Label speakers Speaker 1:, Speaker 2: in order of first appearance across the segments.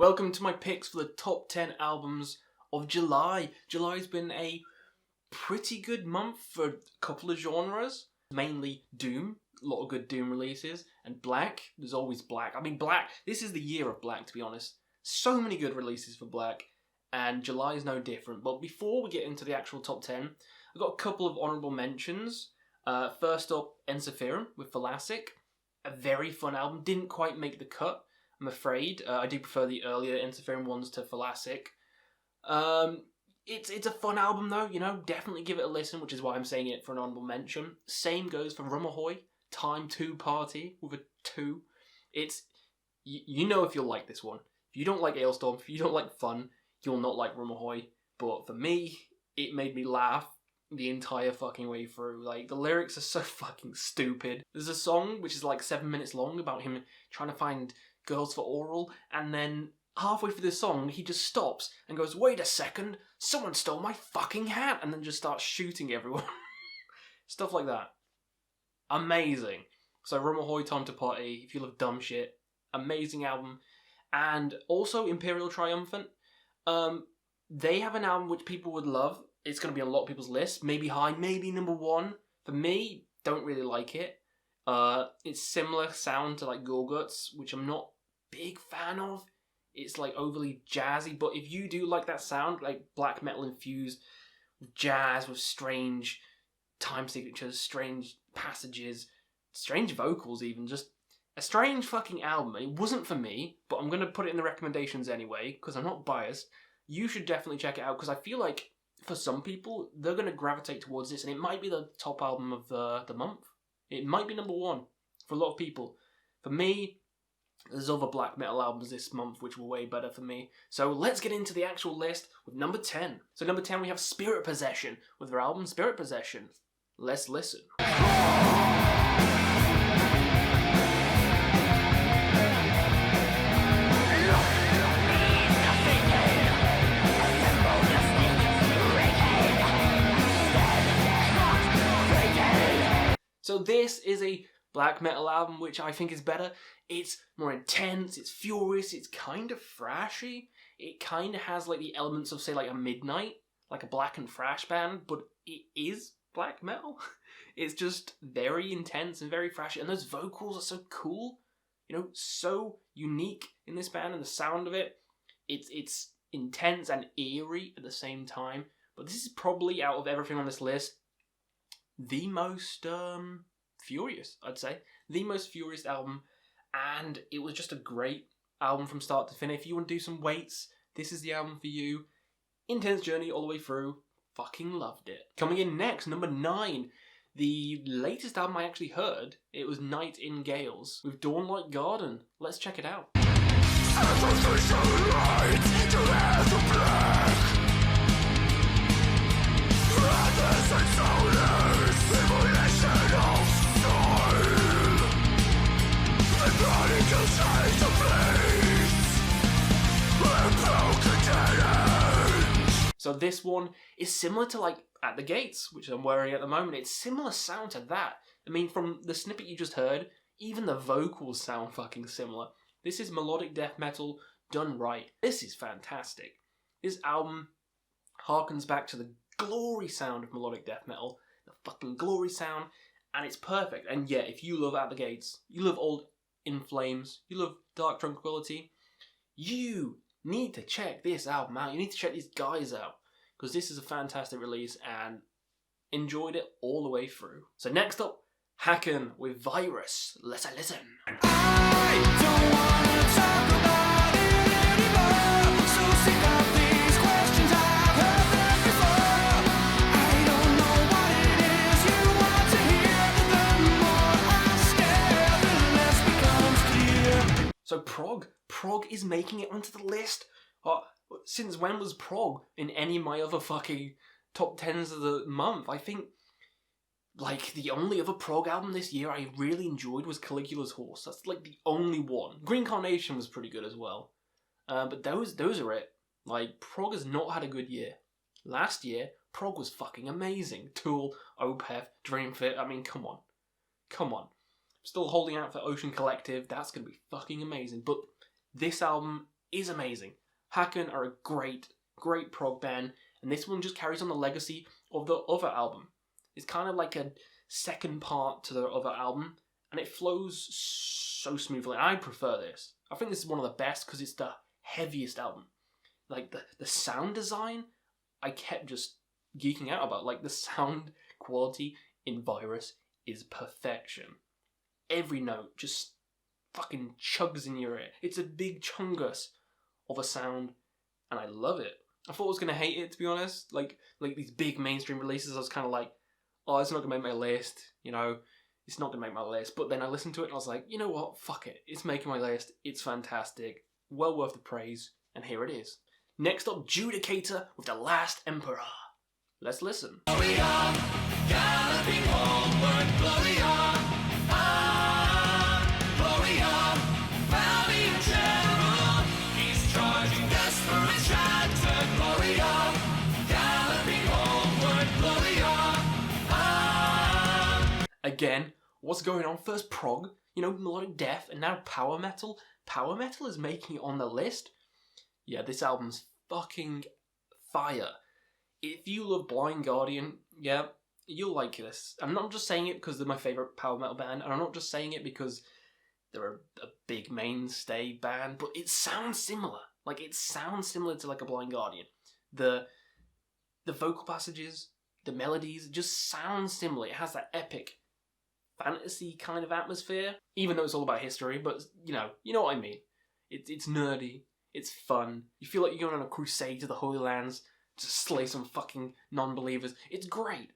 Speaker 1: Welcome to my picks for the top 10 albums of July. July's been a pretty good month for a couple of genres. Mainly Doom, a lot of good Doom releases, and Black. There's always Black. I mean, Black, this is the year of Black, to be honest. So many good releases for Black, and July is no different. But before we get into the actual top 10, I've got a couple of honourable mentions. First up, Ensiferum with Thalassic. A very fun album. Didn't quite make the cut, I'm afraid. I do prefer the earlier Ensiferum ones to Thalassic. It's a fun album though, you know, definitely give it a listen, which is why I'm saying it for an honourable mention. Same goes for Rumahoy, Time 2 Party with a 2. It's, you know if you'll like this one. If you don't like Ailstorm, if you don't like fun, you'll not like Rumahoy. But for me, it made me laugh the entire fucking way through. Like, the lyrics are so fucking stupid. There's a song which is like 7 minutes long about him trying to find girls for oral, and then halfway through the song he just stops and goes, "Wait a second, someone stole my fucking hat," and then just starts shooting everyone. Stuff like that. Amazing. So Rumahoy, Time to Party, if you love dumb shit, amazing album. And also Imperial Triumphant. They have an album which people would love. It's going to be on a lot of people's lists. Maybe high, maybe number one. For me, don't really like it. It's similar sound to like Gorguts, which I'm not a big fan of. It's like overly jazzy, but if you do like that sound, like black metal infused with jazz, with strange time signatures, strange passages, strange vocals even, just a strange fucking album. It wasn't for me, but I'm going to put it in the recommendations anyway, because I'm not biased. You should definitely check it out, because I feel like for some people, they're going to gravitate towards this, and it might be the top album of the month. It might be number one for a lot of people. For me, there's other black metal albums this month which were way better for me. So let's get into the actual list with number 10. So number 10 we have Spirit Possession with their album Spirit Possession. Let's listen. So this is a black metal album which I think is better. It's more intense, it's furious, it's kind of thrashy. It kind of has like the elements of, say, like a Midnight, like a black and thrash band, but it is black metal. It's just very intense and very thrashy, and those vocals are so cool, you know, so unique in this band, and the sound of it, it's intense and eerie at the same time. But this is probably, out of everything on this list, the most furious, I'd say. The most furious album, and it was just a great album from start to finish. If you want to do some weights, this is the album for you. Intense journey all the way through. Fucking loved it. Coming in next, number 9. The latest album I actually heard, it was Night in Gales with Dawnlight Garden. Let's check it out. So this one is similar to like At the Gates, which I'm wearing at the moment. It's similar sound to that. I mean, from the snippet you just heard, even the vocals sound fucking similar. This is melodic death metal done right. This is fantastic. This album harkens back to the glory sound of melodic death metal, the fucking glory sound, and it's perfect. And yeah, if you love At the Gates, you love Old In Flames, you love Dark Tranquility, you need to check this album out. You need to check these guys out, because this is a fantastic release and enjoyed it all the way through. So next up, Haken with Virus. Let's listen. I don't wanna talk about it anymore, so sick of these questions, I've heard them before. I don't know what it is you want to hear, the more I stare, the less becomes clear. So Prog is making it onto the list. Since when was Prog in any of my other fucking top 10s of the month? I think, like, the only other prog album this year I really enjoyed was Caligula's Horse. That's, like, the only one. Green Carnation was pretty good as well. But those are it. Like, prog has not had a good year. Last year, prog was fucking amazing. Tool, Opeth, Dream Theater. I mean, come on. Come on. Still holding out for Ocean Collective. That's going to be fucking amazing. But this album is amazing. Haken are a great prog band, and this one just carries on the legacy of the other album. It's kind of like a second part to the other album, and it flows so smoothly. I prefer this. I think this is one of the best because it's the heaviest album. Like the sound design, I kept just geeking out about. Like the sound quality in Virus is perfection. Every note just fucking chugs in your ear. It's a big chungus of a sound, and I love it. I thought I was going to hate it, to be honest. Like these big mainstream releases, I was kind of like, oh, it's not going to make my list, you know. It's not going to make my list. But then I listened to it and I was like, you know what? Fuck it. It's making my list. It's fantastic. Well worth the praise. And here it is. Next up, Judicator with The Last Emperor. Let's listen.
Speaker 2: Glory on, galloping homeward, glory on, glory on, valley of terror, he's charging desperate shattered, glory on, galloping homeward, glory on.
Speaker 1: Again, what's going on? First prog, you know, melodic death, and now power metal. Power metal is making it on the list. Yeah, this album's fucking fire. If you love Blind Guardian, yeah, you'll like this. I'm not just saying it because they're my favourite power metal band, and I'm not just saying it because they're a big mainstay band, but it sounds similar. Like, it sounds similar to like a Blind Guardian. The vocal passages, the melodies, it just sound similar. It has that epic fantasy kind of atmosphere, even though it's all about history, but you know what I mean. It's nerdy, it's fun. You feel like you're going on a crusade to the Holy Lands to slay some fucking non-believers. It's great.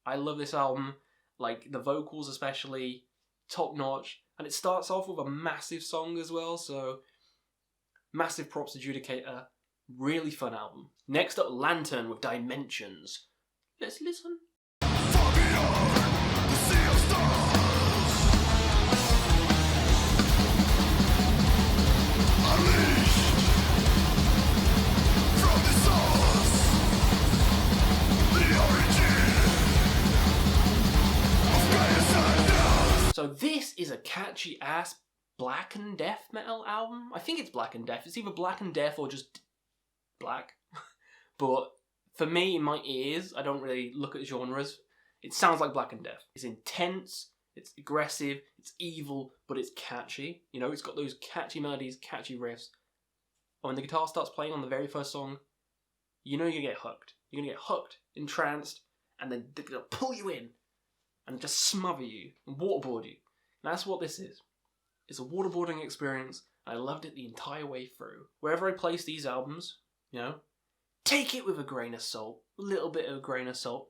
Speaker 1: I love this album. Like, the vocals especially, top notch. And it starts off with a massive song as well, so massive props to Judicator. Really fun album. Next up, Lantern with Dimensions. Let's listen. So this is a catchy ass black and death metal album. I think it's black and death. It's either black and death or just black. But for me, in my ears, I don't really look at genres. It sounds like black and death. It's intense, it's aggressive, it's evil, but it's catchy. You know, it's got those catchy melodies, catchy riffs. And when the guitar starts playing on the very first song, you know you're gonna get hooked. You're gonna get hooked, entranced, and then they're gonna pull you in and just smother you and waterboard you. And that's what this is. It's a waterboarding experience. I loved it the entire way through. Wherever I place these albums, you know, take it with a grain of salt, a little bit of a grain of salt,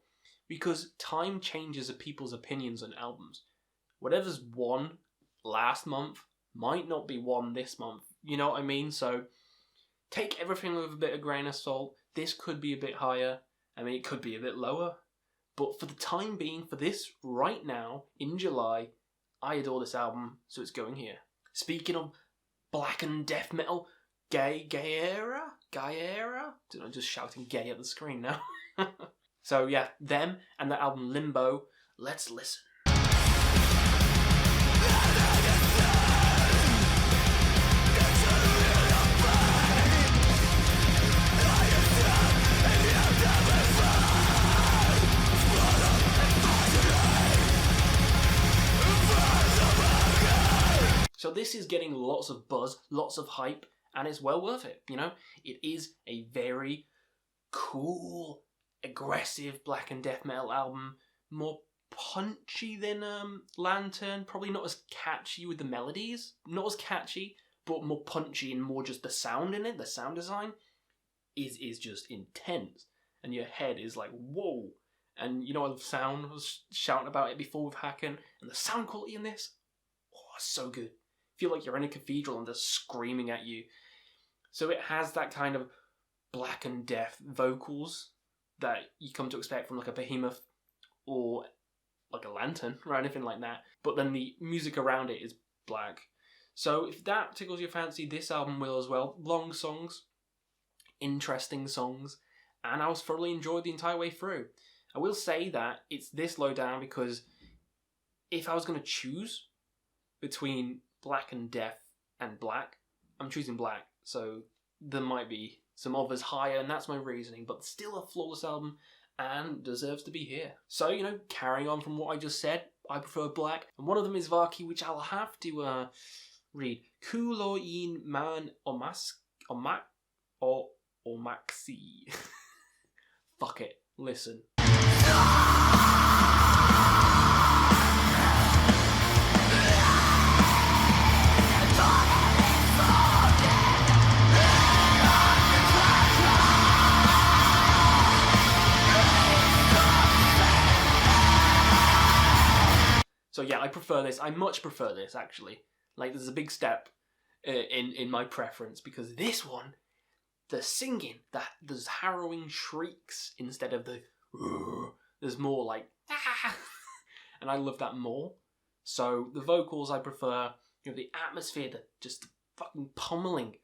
Speaker 1: because time changes people's opinions on albums. Whatever's won last month might not be won this month. You know what I mean? So take everything with a bit of grain of salt. This could be a bit higher. I mean, it could be a bit lower. But for the time being, for this right now, in July, I adore this album, so it's going here. Speaking of black and death metal, Gaeera? I'm just shouting gay at the screen now. So yeah, them and the album Limbo. Let's listen. So this is getting lots of buzz, lots of hype, and it's well worth it, you know? It is a very cool, aggressive black and death metal album. More punchy than Lantern, probably not as catchy with the melodies. Not as catchy, but more punchy and more just the sound in it, the sound design is just intense. And your head is like, whoa. And you know, the sound, I was shouting about it before with Haken, and the sound quality in this, oh, so good. Feel like you're in a cathedral and they're screaming at you. So it has that kind of black and death vocals that you come to expect from like a Behemoth or like a Lantern or anything like that. But then the music around it is black. So if that tickles your fancy, this album will as well. Long songs, interesting songs, and I was thoroughly enjoyed the entire way through. I will say that it's this low down because if I was going to choose between black and death and black, I'm choosing black. So there might be some others higher, and that's my reasoning, but still a flawless album and deserves to be here. So, you know, carrying on from what I just said, I prefer black, and one of them is Vaki, which I'll have to read. Kuolleen, maan, omaksi. Fuck it, listen. So yeah, I prefer this. I much prefer this, actually. Like, there's a big step in my preference, because this one, the singing, there's harrowing shrieks instead of the there's more like ah, and I love that more. So the vocals I prefer, you know, the atmosphere, just the fucking pummeling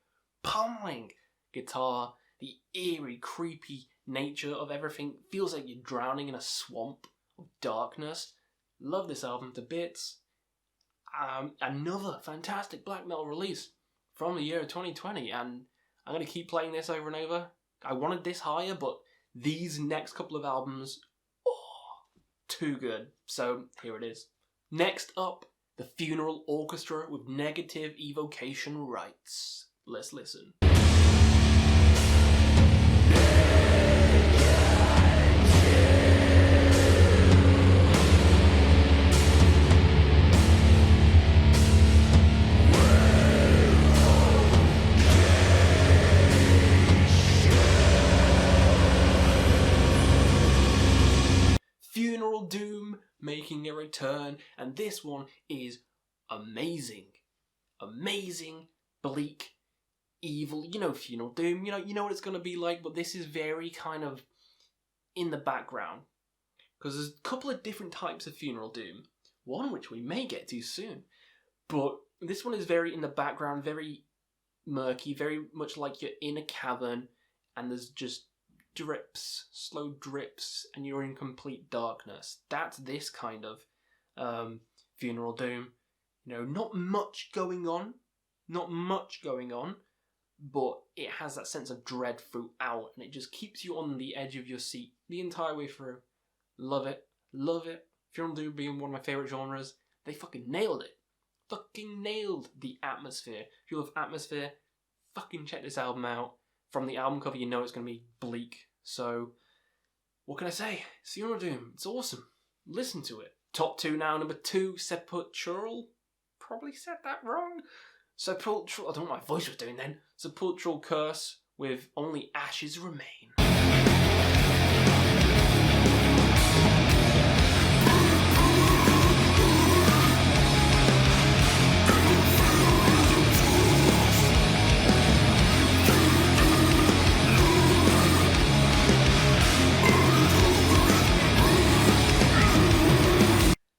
Speaker 1: guitar, the eerie, creepy nature of everything. Feels like you're drowning in a swamp of darkness. Love this album to bits. Another fantastic black metal release from the year of 2020, and I'm going to keep playing this over and over. I wanted this higher, but these next couple of albums, too good. So here it is. Next up, the Funeral Orchestra with Negative Evocation Rites. Let's listen. Funeral Doom making a return, and this one is amazing. Amazing, bleak, evil. You know Funeral Doom, you know what it's going to be like, but this is very kind of in the background. Because there's a couple of different types of Funeral Doom. One which we may get to soon. But this one is very in the background, very murky, very much like you're in a cavern, and there's just drips, slow drips, and you're in complete darkness. That's this kind of Funeral Doom. You know, not much going on, but it has that sense of dread throughout, and it just keeps you on the edge of your seat the entire way through. Love it. Funeral Doom being one of my favourite genres, they fucking nailed it. Fucking nailed the atmosphere. If you love atmosphere, fucking check this album out. From the album cover, you know it's going to be bleak. So, what can I say? Funeral Doom, it's awesome. Listen to it. Top 2 now. Number 2, Sepulchral. Probably said that wrong. Sepulchral, I don't know what my voice was doing then. Sepulchral Curse with Only Ashes Remain.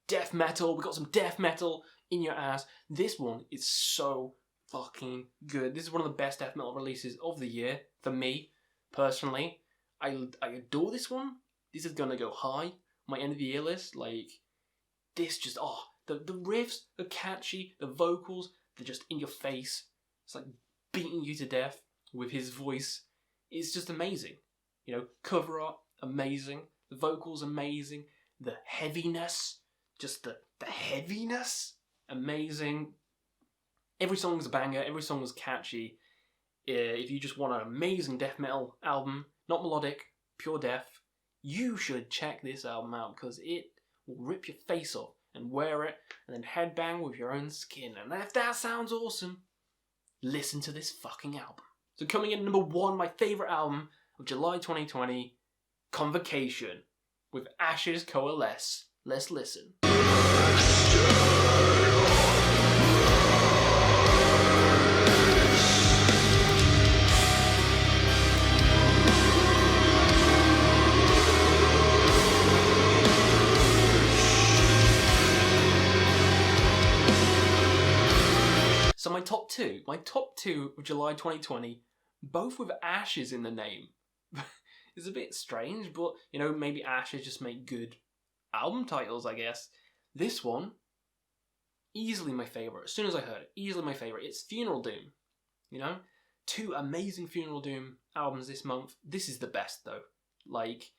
Speaker 1: Death metal, we got some death metal in your ass. This one is so fucking good. This is one of the best death metal releases of the year for me personally. I adore this one. This is gonna go high on my end of the year list. Like, this just the riffs are catchy, the vocals, they're just in your face. It's like beating you to death with his voice. It's just amazing. You know, cover art amazing, the vocals amazing, the heaviness. Just the heaviness, amazing. Every song is a banger, every song is catchy. If you just want an amazing death metal album, not melodic, pure death, you should check this album out, because it will rip your face off and wear it and then headbang with your own skin. And if that sounds awesome, listen to this fucking album. So coming in number 1, my favourite album of July 2020, Convocation with Ashes Coalesce. Let's listen. So my top two of July 2020, both with Ashes in the name. It's a bit strange, but, you know, maybe Ashes just make good album titles, I guess. This one, easily my favourite. As soon as I heard it, easily my favourite. It's Funeral Doom. You know? 2 amazing Funeral Doom albums this month. This is the best though. Like,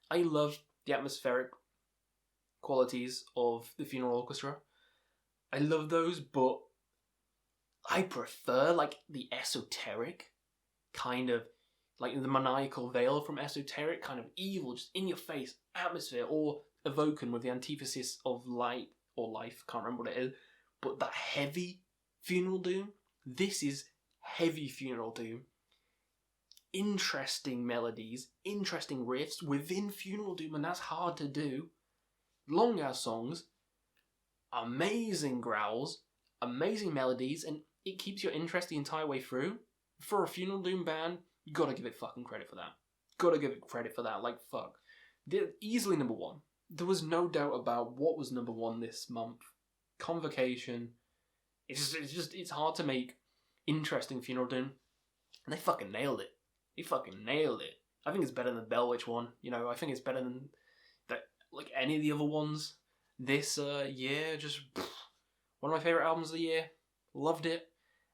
Speaker 1: I love the atmospheric qualities of the Funeral Orchestra. I love those, but I prefer like the esoteric kind of, like the maniacal veil from esoteric, kind of evil, just in your face atmosphere, or evocation with the antithesis of light or life, can't remember what it is, but that heavy Funeral Doom. This is heavy Funeral Doom. Interesting melodies, interesting riffs within Funeral Doom, and that's hard to do. Long ass songs, amazing growls, amazing melodies, and it keeps your interest the entire way through. For a Funeral Doom band, you gotta give it fucking credit for that. Gotta give it credit for that, like fuck. They're easily number 1. There was no doubt about what was number 1 this month. Convocation. It's hard to make interesting Funeral Doom. And they fucking nailed it. They fucking nailed it. I think it's better than the Bell Witch one. You know, I think it's better than that, like any of the other ones this year. Just one of my favourite albums of the year. Loved it.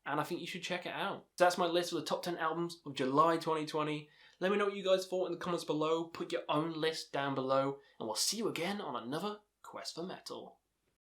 Speaker 1: And I think you should check it out. So that's my list of the top 10 albums of July 2020. Let me know what you guys thought in the comments below. Put your own list down below. And we'll see you again on another Quest for Metal.